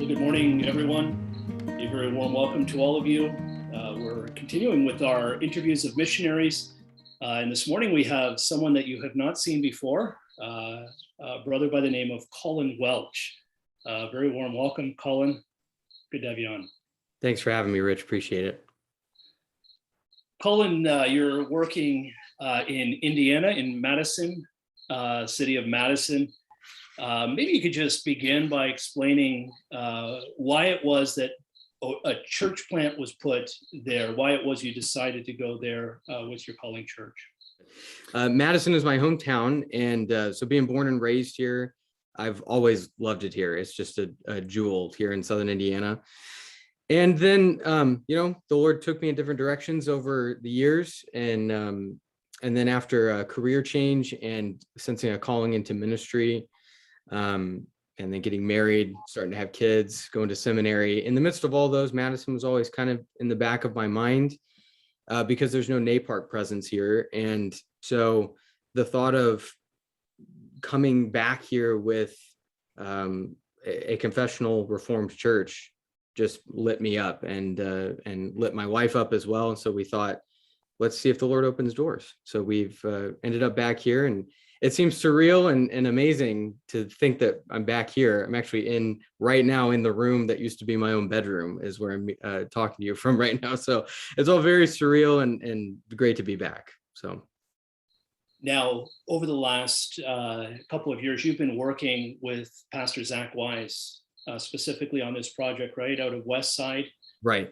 Good morning, everyone. A very warm welcome to all of you. We're continuing with our interviews of missionaries. And this morning we have someone that you have not seen before, a brother by the name of Collin Welch. Very warm welcome, Collin. Good to have you on. Thanks for having me, Rich. Appreciate it. Collin, you're working in Indiana, in Madison, city of Madison. Maybe you could just begin by explaining why it was that a church plant was put there, why it was you decided to go there with your calling church. Madison is my hometown, and so being born and raised here, I've always loved it here. It's just a jewel here in Southern Indiana. And then, the Lord took me in different directions over the years, and then after a career change and sensing a calling into ministry, and then getting married, starting to have kids, going to seminary. In the midst of all those, Madison was always kind of in the back of my mind because there's no NAPARC presence here. And so the thought of coming back here with a confessional Reformed church just lit me up and lit my wife up as well. And so we thought, let's see if the Lord opens doors. So we've ended up back here, and it seems surreal and amazing to think that I'm back here. I'm actually right now in the room that used to be my own bedroom is where I'm talking to you from right now. So it's all very surreal and great to be back. So now, over the last couple of years, you've been working with Pastor Zach Wise, specifically on this project, right, out of Westside. Right.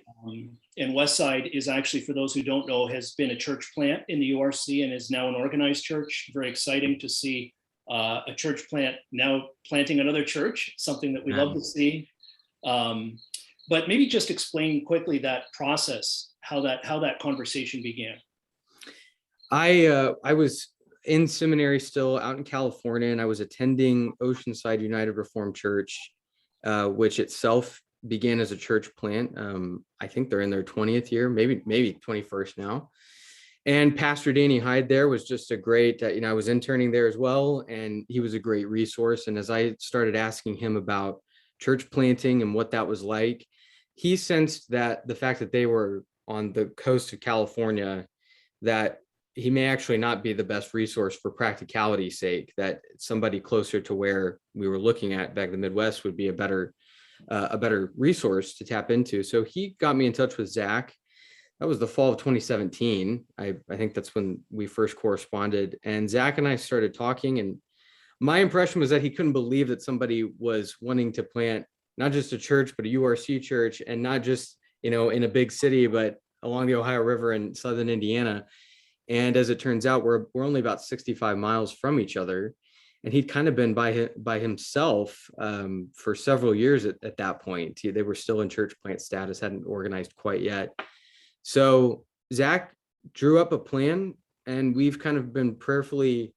And Westside is actually, for those who don't know, has been a church plant in the URC and is now an organized church. Very exciting to see a church plant now planting another church, something that we love to see. But maybe just explain quickly that process, how that conversation began. I was in seminary still out in California, and I was attending Oceanside United Reformed Church, which itself began as a church plant. I think they're in their 20th year, maybe 21st now. And Pastor Danny Hyde there was just a great, I was interning there as well, and he was a great resource. And as I started asking him about church planting and what that was like, he sensed that the fact that they were on the coast of California, that he may actually not be the best resource for practicality's sake, that somebody closer to where we were looking at back in the Midwest would be a better resource to tap into. So he got me in touch with Zach. That was the fall of 2017. I think that's when we first corresponded. And Zach and I started talking, and my impression was that he couldn't believe that somebody was wanting to plant not just a church, but a URC church, and not just, in a big city, but along the Ohio River in Southern Indiana. And as it turns out, we're only about 65 miles from each other. And he'd kind of been by himself for several years at that point. They were still in church plant status, hadn't organized quite yet. So Zach drew up a plan, and we've kind of been prayerfully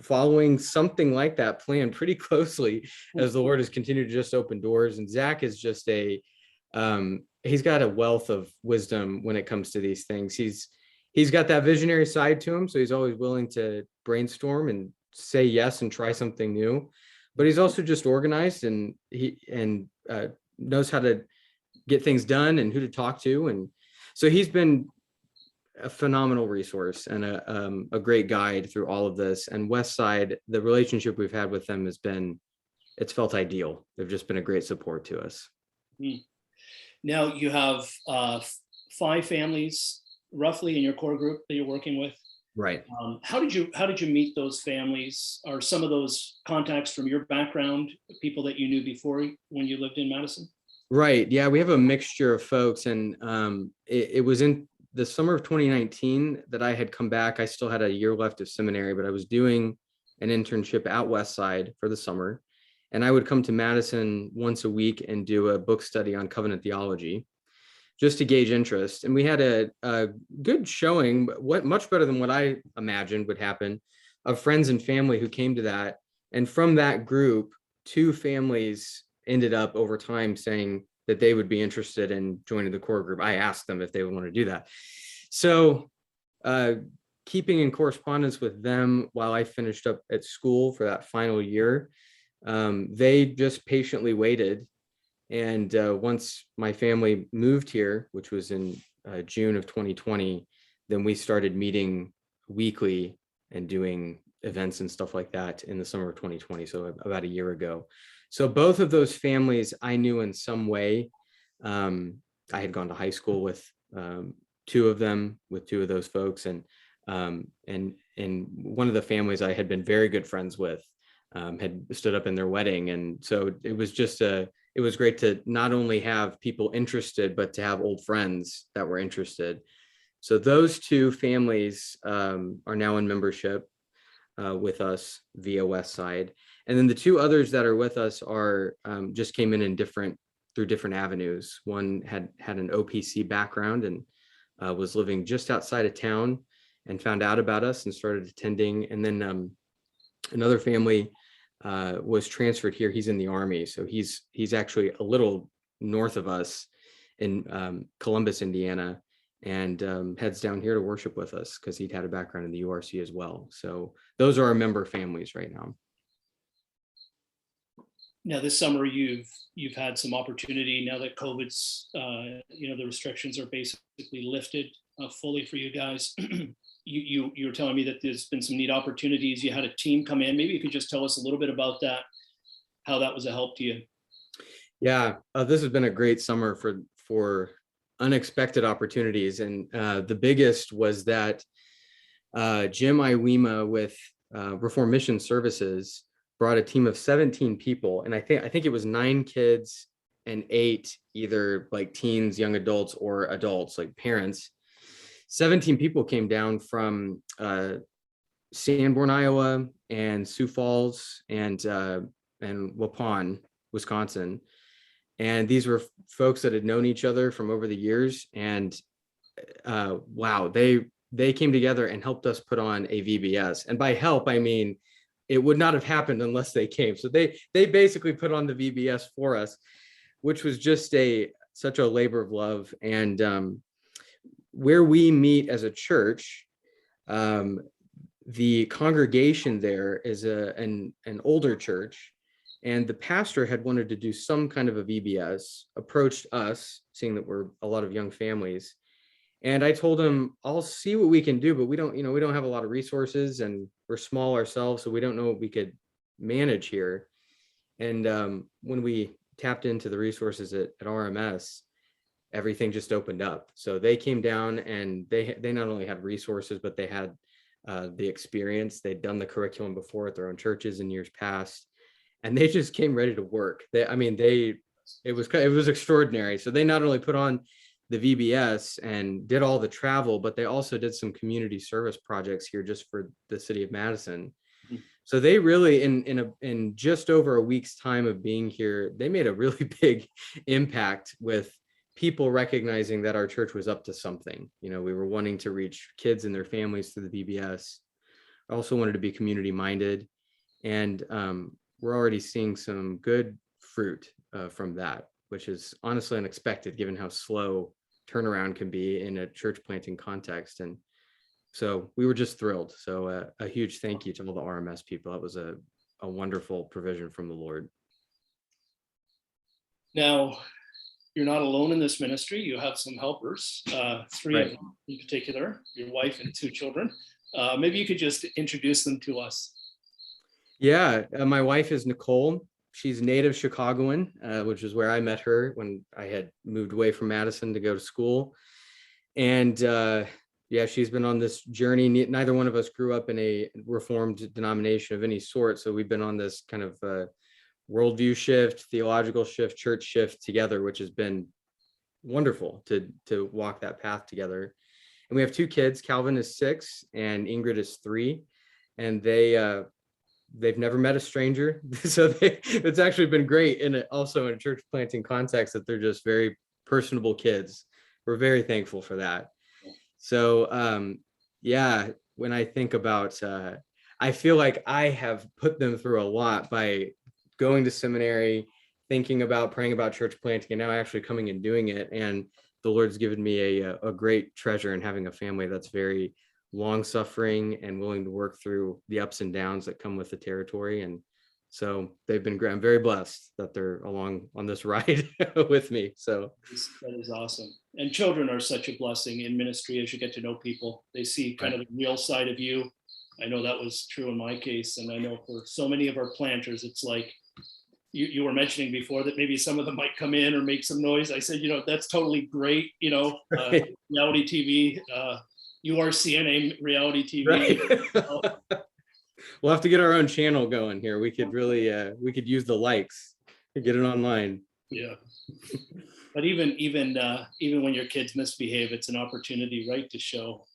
following something like that plan pretty closely as the Lord has continued to just open doors. And Zach is just he's got a wealth of wisdom when it comes to these things. He's got that visionary side to him, so he's always willing to brainstorm and say yes and try something new, but he's also just organized, and he knows how to get things done and who to talk to. And so he's been a phenomenal resource and a great guide through all of this. And Westside, the relationship we've had with them it's felt ideal. They've just been a great support to us. Now you have 5 families roughly in your core group that you're working with. Right. How did you meet those families? Are some of those contacts from your background, people that you knew before when you lived in Madison? Right. Yeah, we have a mixture of folks, and it was in the summer of 2019 that I had come back. I still had a year left of seminary, but I was doing an internship at Westside for the summer, and I would come to Madison once a week and do a book study on covenant theology, just to gauge interest. And we had a good showing, much better than what I imagined would happen, of friends and family who came to that. And from that group, 2 families ended up over time saying that they would be interested in joining the core group. I asked them if they would want to do that. So keeping in correspondence with them while I finished up at school for that final year, they just patiently waited And once my family moved here, which was in June of 2020, then we started meeting weekly and doing events and stuff like that in the summer of 2020, so about a year ago. So both of those families I knew in some way. I had gone to high school with two of them, with two of those folks, and one of the families I had been very good friends with had stood up in their wedding, and so it was just it was great to not only have people interested, but to have old friends that were interested. So those two families are now in membership with us via Westside. And then the two others that are with us are just came in through different avenues. One had an OPC background and was living just outside of town and found out about us and started attending. And then another family was transferred here. He's in the Army, so he's actually a little north of us in Columbus, Indiana, and heads down here to worship with us because he'd had a background in the URC as well. So those are our member families right now. Now this summer you've had some opportunity now that COVID's the restrictions are basically lifted fully for you guys. You were telling me that there's been some neat opportunities. You had a team come in. Maybe you could just tell us a little bit about that, how that was a help to you. Yeah, this has been a great summer for unexpected opportunities, and the biggest was that Jim Iwema with Reform Mission Services brought a team of 17 people, and I think it was 9 kids and 8 either like teens, young adults, or adults like parents. 17 people came down from Sanborn, Iowa, and Sioux Falls, and Waupun, Wisconsin. And these were folks that had known each other from over the years. And wow, they came together and helped us put on a VBS. And by help, I mean, it would not have happened unless they came. So they basically put on the VBS for us, which was just such a labor of love. And where we meet as a church, the congregation there is an older church, and the pastor had wanted to do some kind of a VBS, approached us, seeing that we're a lot of young families. And I told him, I'll see what we can do, but we don't have a lot of resources, and we're small ourselves, so we don't know what we could manage here. And when we tapped into the resources at RMS, everything just opened up. So they came down, and they not only had resources, but they had the experience. They'd done the curriculum before at their own churches in years past, and they just came ready to work. It was extraordinary. So they not only put on the VBS and did all the travel, but they also did some community service projects here just for the city of Madison. So they really, in just over a week's time of being here, they made a really big impact with people recognizing that our church was up to something. We were wanting to reach kids and their families through the VBS. I also wanted to be community minded, and we're already seeing some good fruit from that, which is honestly unexpected given how slow turnaround can be in a church planting context. And so we were just thrilled. So a huge thank you to all the RMS people. That was a wonderful provision from the Lord. Now, you're not alone in this ministry. You have some helpers, 3 Right. of them in particular, your wife and 2 children. Maybe you could just introduce them to us. Yeah, my wife is Nicole. She's native Chicagoan, which is where I met her when I had moved away from Madison to go to school. And yeah, she's been on this journey. Neither one of us grew up in a Reformed denomination of any sort. So we've been on this kind of worldview shift, theological shift, church shift together, which has been wonderful to walk that path together. And we have 2 kids. Calvin is 6 and Ingrid is 3. And they've never met a stranger. So it's actually been great, and also in a church planting context, that they're just very personable kids. We're very thankful for that. So yeah, when I think about, I feel like I have put them through a lot by going to seminary, thinking about praying about church planting, and now actually coming and doing it. And the Lord's given me a great treasure in having a family that's very long suffering and willing to work through the ups and downs that come with the territory. And So they've been great. I'm very blessed that they're along on this ride with me. So That is awesome. And children are such a blessing in ministry as you get to know people. They see kind of the real side of you. I know that was true in my case. And I know for so many of our planters, it's like you were mentioning before that maybe some of them might come in or make some noise. I said, that's totally great. right. Reality TV, you are CNA reality TV. Right. We'll have to get our own channel going here. We could really, we could use the likes to get it online. Yeah. But even when your kids misbehave, it's an opportunity, right, to show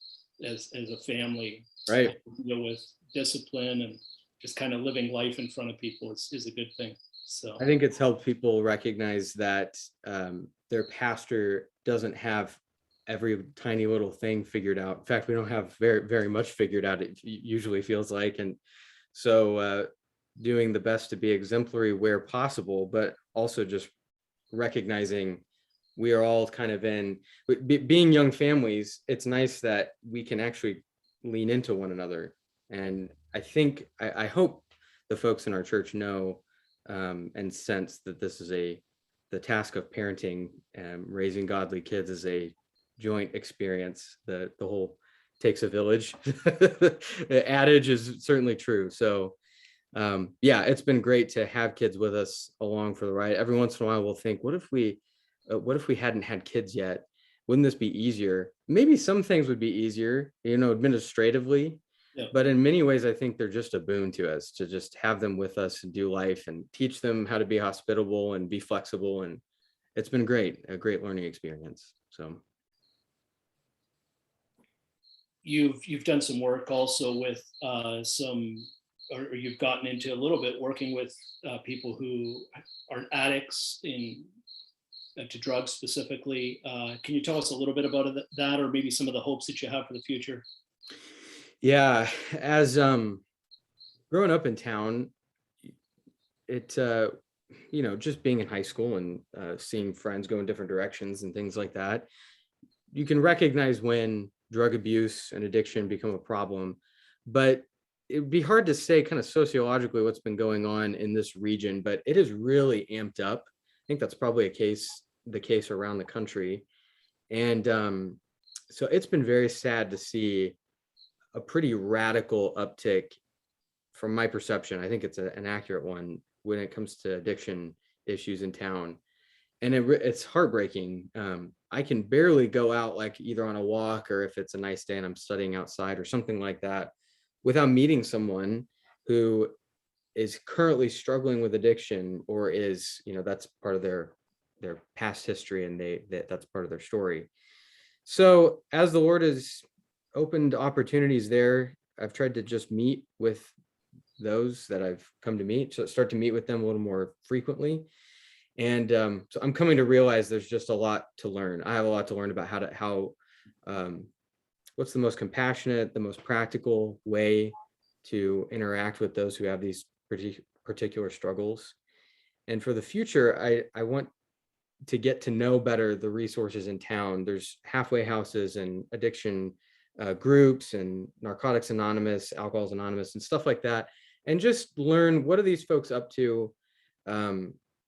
as a family, Right. to deal with discipline and just kind of living life in front of people is a good thing. So I think it's helped people recognize that their pastor doesn't have every tiny little thing figured out. In fact, we don't have very, very much figured out, it usually feels like. And so doing the best to be exemplary where possible, but also just recognizing we are all kind of being young families. It's nice that we can actually lean into one another. And I hope the folks in our church know and sense that this is the task of parenting and raising godly kids is a joint experience. The whole takes a village the adage is certainly true. So yeah, it's been great to have kids with us along for the ride. Every once in a while we'll think, what if we hadn't had kids yet? Wouldn't this be easier? Maybe some things would be easier, administratively. yeah. But in many ways, I think they're just a boon to us to just have them with us and do life and teach them how to be hospitable and be flexible. And it's been a great learning experience. So You've done some work also with or you've gotten into a little bit working with people who are addicts to drugs specifically. Can you tell us a little bit about that, or maybe some of the hopes that you have for the future? yeah, as growing up in town, it just being in high school and seeing friends go in different directions and things like that, you can recognize when drug abuse and addiction become a problem. But it would be hard to say kind of sociologically what's been going on in this region, but it is really amped up. I think that's probably the case around the country. And so it's been very sad to see a pretty radical uptick from my perception. I think it's an accurate one when it comes to addiction issues in town. And it's heartbreaking. I can barely go out, like either on a walk or if it's a nice day and I'm studying outside or something like that, without meeting someone who is currently struggling with addiction, or is, that's part of their past history, and that's part of their story. So as the Lord has opened opportunities there, I've tried to just meet with those that I've come to meet, so start to meet with them a little more frequently. And so I'm coming to realize there's just a lot to learn. I have a lot to learn about what's the most compassionate, the most practical way to interact with those who have these particular struggles. And for the future, I want to get to know better the resources in town. There's halfway houses and addiction groups and Narcotics Anonymous, Alcoholics Anonymous, and stuff like that. And just learn, what are these folks up to?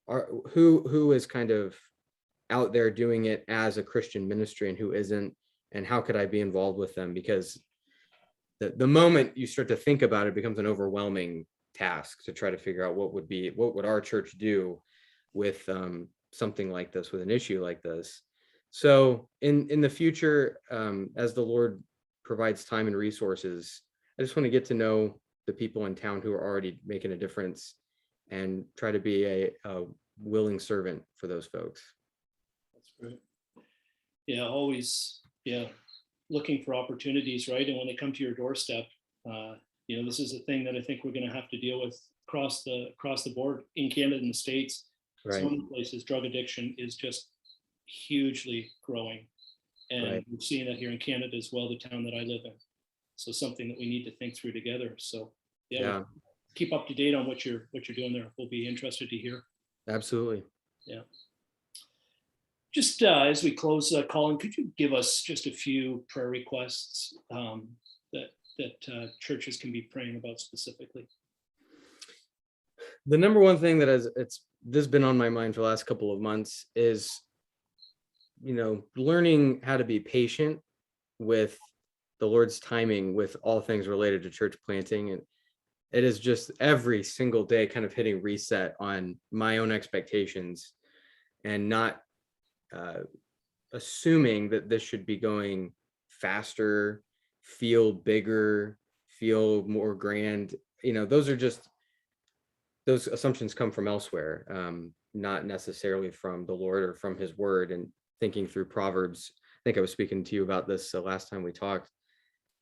Who is kind of out there doing it as a Christian ministry and who isn't, and how could I be involved with them? Because the moment you start to think about it, it becomes an overwhelming task to try to figure out what would our church do with something like this, with an issue like this. So in the future, as the Lord provides time and resources, I just want to get to know the people in town who are already making a difference and try to be a willing servant for those folks. That's great. Yeah, always, looking for opportunities, right? And when they come to your doorstep, this is a thing that I think we're going to have to deal with across the board in Canada and the States. Right. Some places, drug addiction is just hugely growing. And Right. we're seeing that here in Canada as well, the town that I live in. So something that we need to think through together. So Yeah. Keep up to date on what you're doing there. We'll be interested to hear. Absolutely. Yeah. Just as we close, Collin, could you give us just a few prayer requests that churches can be praying about specifically? The number one thing that this has been on my mind for the last couple of months is, learning how to be patient with the Lord's timing with all things related to church planting. And it is just every single day kind of hitting reset on my own expectations and not assuming that this should be going faster, feel bigger, feel more grand. Those assumptions come from elsewhere, not necessarily from the Lord or from his word. And thinking through Proverbs, I think I was speaking to you about this last time we talked.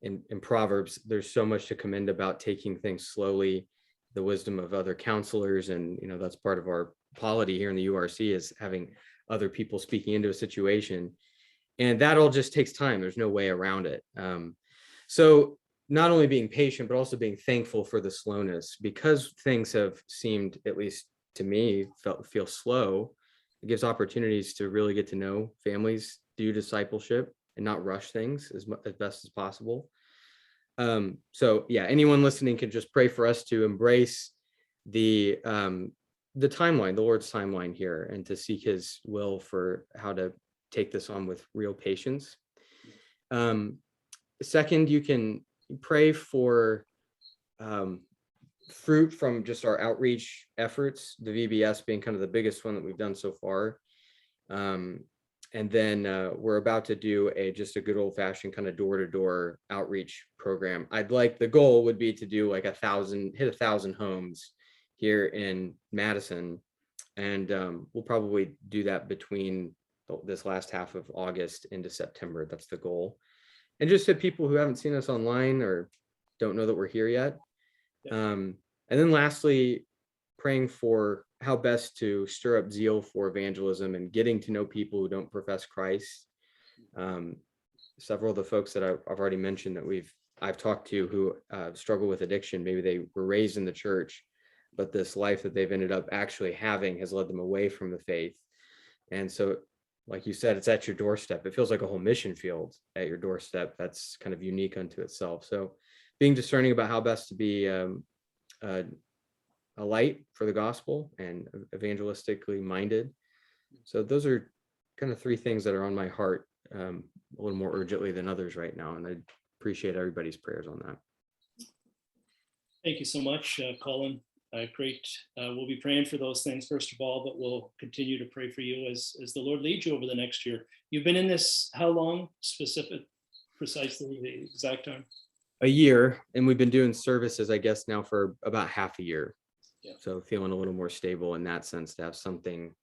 In Proverbs, there's so much to commend about taking things slowly, the wisdom of other counselors. And, that's part of our polity here in the URC is having other people speaking into a situation. And that all just takes time. There's no way around it. So not only being patient, but also being thankful for the slowness, because things have seemed, at least to me, feel slow. It gives opportunities to really get to know families, do discipleship, and not rush things as best as possible. So yeah, anyone listening can just pray for us to embrace the timeline, the Lord's timeline here, and to seek his will for how to take this on with real patience. Second, you can pray for fruit from just our outreach efforts, the VBS being kind of the biggest one that we've done so far. And then we're about to do just a good old fashioned kind of door-to-door outreach program. The goal would be to do like hit 1,000 homes here in Madison. And we'll probably do that between this last half of August into September. That's the goal. And just to people who haven't seen us online or don't know that we're here yet. Yeah. And then lastly, praying for how best to stir up zeal for evangelism and getting to know people who don't profess Christ. Several of the folks that I've already mentioned that I've talked to who struggle with addiction, maybe they were raised in the church, but this life that they've ended up actually having has led them away from the faith. And so, like you said, it's at your doorstep. It feels like a whole mission field at your doorstep. That's kind of unique unto itself. So being discerning about how best to be a light for the gospel and evangelistically minded. So those are kind of three things that are on my heart a little more urgently than others right now. And I appreciate everybody's prayers on that. Thank you so much, Collin. Great. We'll be praying for those things first of all, but we'll continue to pray for you as the Lord leads you over the next year. You've been in this how long? Precisely the exact time? A year, and we've been doing services, I guess, now for about half a year. Yeah. So feeling a little more stable in that sense to have something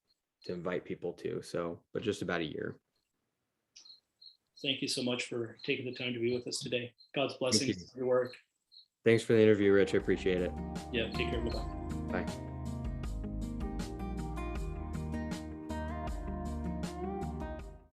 to invite people to. So, but just about a year. Thank you so much for taking the time to be with us today. God's blessings on your work. Thanks for the interview, Rich. I appreciate it. Yeah, take care. Bye-bye. Bye.